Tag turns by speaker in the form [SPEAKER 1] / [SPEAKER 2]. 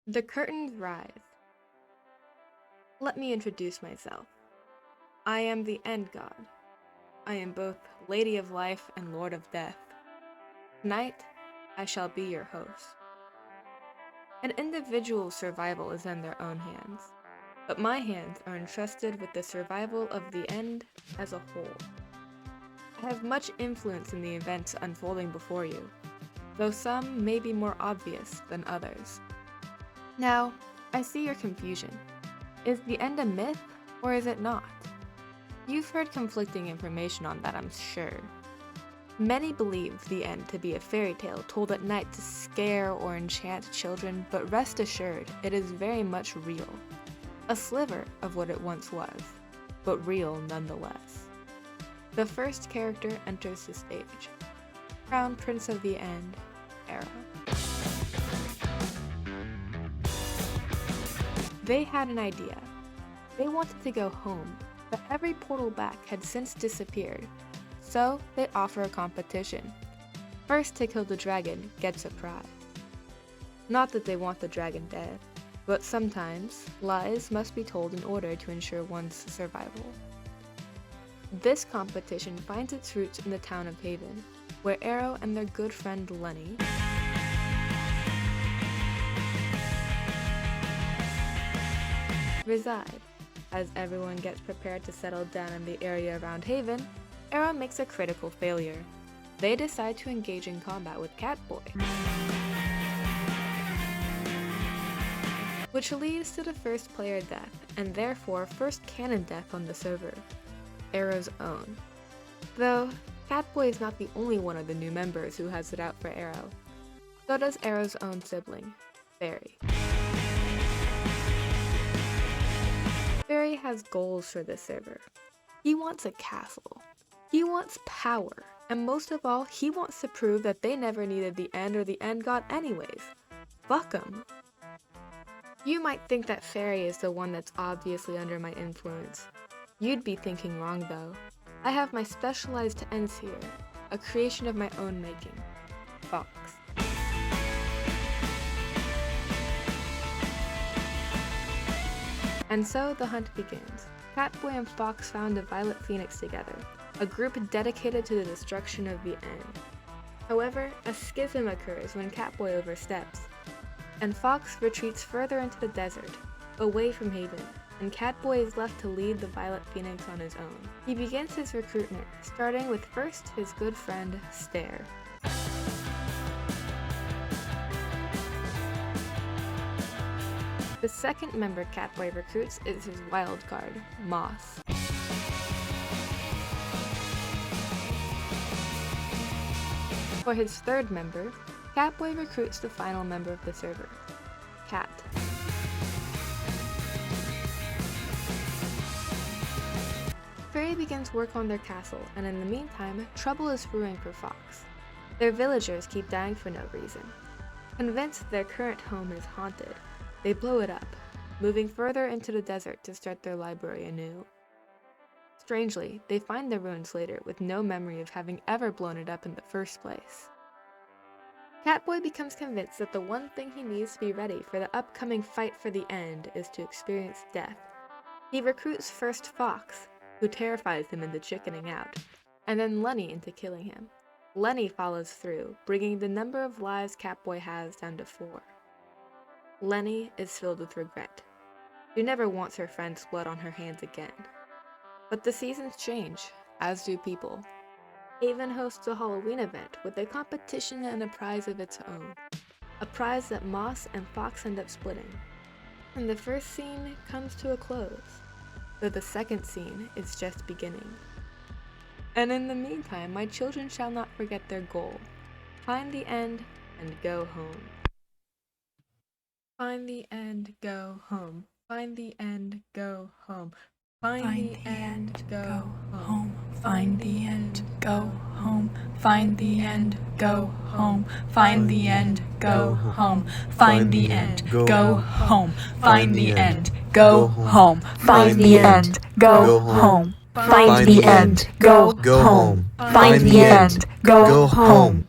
[SPEAKER 1] The curtains rise. Let me introduce myself. I am the End God. I am both Lady of Life and Lord of Death. Tonight, I shall be your host. An individual's survival is in their own hands, but my hands are entrusted with the survival of the End as a whole. I have much influence in the events unfolding before you, though some may be more obvious than others. Now, I see your confusion. Is the End a myth, or is it not? You've heard conflicting information on that, I'm sure. Many believe the End to be a fairy tale told at night to scare or enchant children, but rest assured, it is very much real. A sliver of what it once was, but real nonetheless. The first character enters the stage. Crown Prince of the End, Arrow. They had an idea. They wanted to go home, but every portal back had since disappeared, so they offer a competition. First to kill the dragon gets a prize. Not that they want the dragon dead, but sometimes lies must be told in order to ensure one's survival. This competition finds its roots in the town of Haven, where Arrow and their good friend Lenny reside. As everyone gets prepared to settle down in the area around Haven, Arrow makes a critical failure. They decide to engage in combat with Catboy, which leads to the first player death, and therefore first canon death on the server, Arrow's own. Though, Catboy is not the only one of the new members who has it out for Arrow. So does Arrow's own sibling, Barry. Barry has goals for this server. He wants a castle. He wants power. And most of all, he wants to prove that they never needed the End or the End God anyways. Fuck 'em. You might think that Fairy is the one that's obviously under my influence. You'd be thinking wrong though. I have my specialized ends here, a creation of my own making, Fox. And so the hunt begins. Catboy and Fox found a Violet Phoenix together, a group dedicated to the destruction of the End. However, a schism occurs when Catboy oversteps, and Fox retreats further into the desert, away from Haven, and Catboy is left to lead the Violet Phoenix on his own. He begins his recruitment, starting with first his good friend, Stare. The second member Catboy recruits is his wild card, Moss. For his third member, Catboy recruits the final member of the server, Cat. Fairy begins work on their castle, and in the meantime, trouble is brewing for Fox. Their villagers keep dying for no reason. Convinced their current home is haunted, they blow it up, moving further into the desert to start their library anew. Strangely, they find the ruins later with no memory of having ever blown it up in the first place. Catboy becomes convinced that the one thing he needs to be ready for the upcoming fight for the End is to experience death. He recruits first Fox, who terrifies him into chickening out, and then Lenny into killing him. Lenny follows through, bringing the number of lives Catboy has down to 4. Lenny is filled with regret. She never wants her friend's blood on her hands again. But the seasons change, as do people. Haven hosts a Halloween event with a competition and a prize of its own. A prize that Moss and Fox end up splitting. And the first scene comes to a close, though the second scene is just beginning. And in the meantime, my children shall not forget their goal. Find the End and go home. Find the End, go home. Find the End, go home. Find the End, go home.
[SPEAKER 2] Find the End, go home. Find the End, go home. Find the End, go home. Find the End, go home. Find the End, go home. Find the End, go home. Find the End, go home. Find the End, go home.